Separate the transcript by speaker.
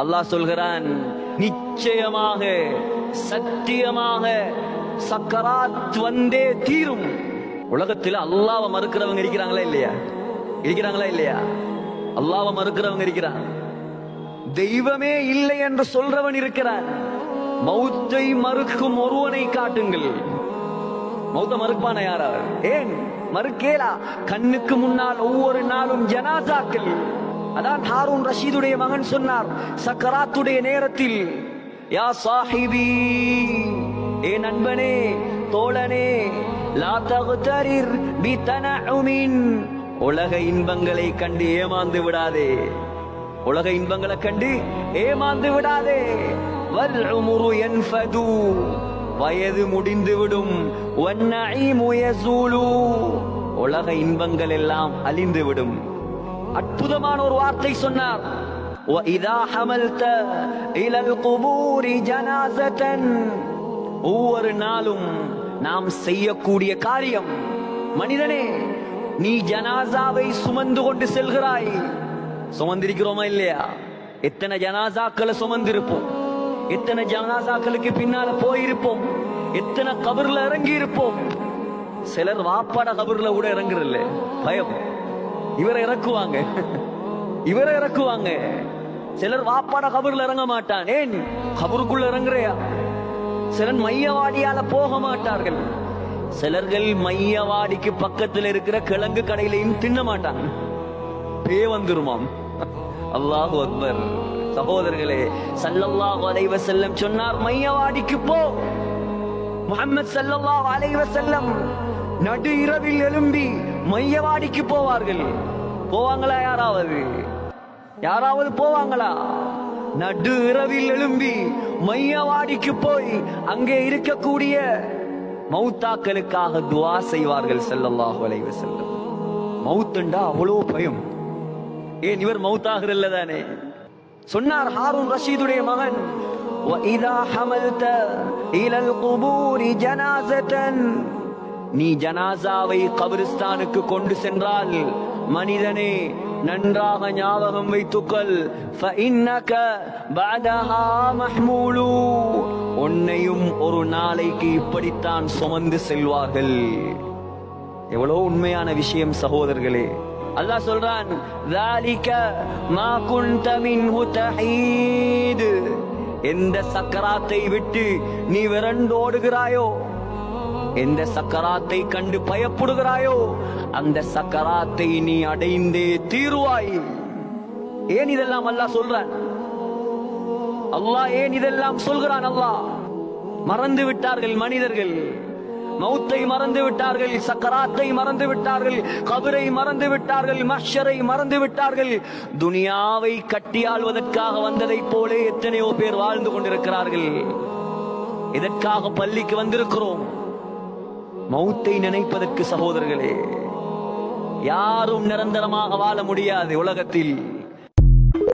Speaker 1: அல்லாஹ் சொல்கிறான், நிச்சயமாக சத்தியமாக சக்கராத் வந்தே தீரும். உலகத்தில் அல்லாஹ்வை மறுக்கிறவங்க இருக்கிறாங்களா இல்லையா? இருக்கிறாங்களா இல்லையா? அல்லாஹ்வை மறுக்கிறவங்க இருக்கிறான். தெய்வமே இல்லை என்று சொல்றவன் இருக்கிறான். மௌத்தை மறுக்கும் ஒருவனை காட்டுங்கள். மௌத்த மறுப்பான யாரா? ஏன் மறுக்கேலா? கண்ணுக்கு முன்னால் ஒவ்வொரு நாளும் ஜனாசாக்கள். அதான் ஹாரூன் ரஷீதுடைய மகன் சொன்னார் சக்கராத்துடைய நேரத்தில், யா சாஹிபி, ஏ நண்பனே, தோழனே, லா தக்தரிர் பிதனஉமின், உலக இன்பங்களை கண்டு ஏமாந்து விடாதே. உலக இன்பங்களை கண்டு ஏமாந்து விடாதே. வல் உம்ரு யன்ஃபது, வயது முடிந்துவிடும். வன்னஈமு யஸூலு, உலக இன்பங்கள் எல்லாம் அழிந்துவிடும். அற்புதமான ஒரு வார்த்தை சொன்னார். وَإِذَا حَمَلْتَ إِلَى الْقُبُورِ جَنَازَةً, ஒவ்வொரு நாளும் நாம் செய்யக்கூடிய காரியம், மனிதனே, நீ ஜனாசாவை சுமந்து கொண்டு செல்கிறாய். சுமந்திருக்கிறோமா இல்லையா? எத்தனை ஜனாசாக்களை சுமந்திருப்போம், எத்தனை ஜனாசாக்களுக்கு பின்னால போயிருப்போம், எத்தனை கபர்ல இறங்கி இருப்போம். சிலர் வாப்பாட கபர்ல கூட இறங்குறல்ல, பயம். இவரை இறக்குவாங்க, இவரை இறக்குவாங்க. சிலர் வாப்பாட கபர்ல இறங்க மாட்டான். ஏன்? கபருக்குள்ள இறங்குறையா? சிலர் மையவாடியால போக மாட்டார்கள். சிலர்கள் மையவாடிக்கு பக்கத்தில் இருக்கிற கிழங்கு கடையிலையும் தின்ன மாட்டாங்க, பே வந்துருமாம். அல்லாஹு அக்பர். சகோதரர்களே, ஸல்லல்லாஹு அலைஹி வஸல்லம் சொன்னார், மையவாடிக்கு போ. முஹம்மது ஸல்லல்லாஹு அலைஹி வஸல்லம் நடு இரவில் எழும்பி மையவாடிக்கு போவார்கள். போவாங்களா? யாராவது போவாங்களா? நடு இரவில் எழும்பி மையவாடிக்கு போய் அங்கே இருக்கக்கூடிய மௌத்தாக்களுக்காக துஆ செய்வார்கள் ஸல்லல்லாஹு அலைஹி வஸல்லம். மௌத்துண்டா அவ்வளவு பயம். ஏன்? இவர் மௌத்தாகிறல்ல தானே. சொன்னார் ஹாரூன் ரஷீதுடைய மகன், وَإِذَا حَمَلْتَ إِلَى الْقُبُورِ جَنَازَةً, நீ ஜனாசாவை கபிரிஸ்தானுக்கு கொண்டு சென்றால், மனிதனே, நன்றாக ஞாபகம் வைத்துக்கொள், فَإِنَّكَ بَعْدَهَا مَحْمُولُ, உன்னையும் ஒரு நாளைக்கு இப்படித்தான் சுமந்து செல்வார்கள். எவ்வளவு உண்மையான விஷயம் சகோதரர்களே. அல்லாஹ் சொல்றான், ذَلِكَ مَا كُنْتَ مِنْهُ تَحِيدُ, எந்த சக்கராத்தை விட்டு நீ விரண்டோடுகிறாயோ, எந்த சக்கராத்தை கண்டு பயப்படுகிறாயோ, அந்த சக்கராத்தை நீ அடைந்தே தீருவாய். ஏன் இதெல்லாம் அல்லாஹ் சொல்றான்? அல்லாஹ் ஏன் இதெல்லாம் சொல்கிறான்? அல்லாஹ் மறந்து விட்டார்கள் மனிதர்கள். மௌத்தை மறந்து விட்டார்கள், சக்கராத்தை மறந்து விட்டார்கள், கபரை மறந்து விட்டார்கள், மஹ்ஷரை மறந்து விட்டார்கள். துனியாவை கட்டியாள்வதற்காக வந்ததை போலே எத்தனையோ பேர் வாழ்ந்து கொண்டிருக்கிறார்கள். இதற்காக பள்ளிக்கு வந்திருக்கிறோம், மௌத்தை நினைப்பதற்கு. சகோதரர்களே, யாரும் நிரந்தரமாக வாழ முடியாது உலகத்தில்.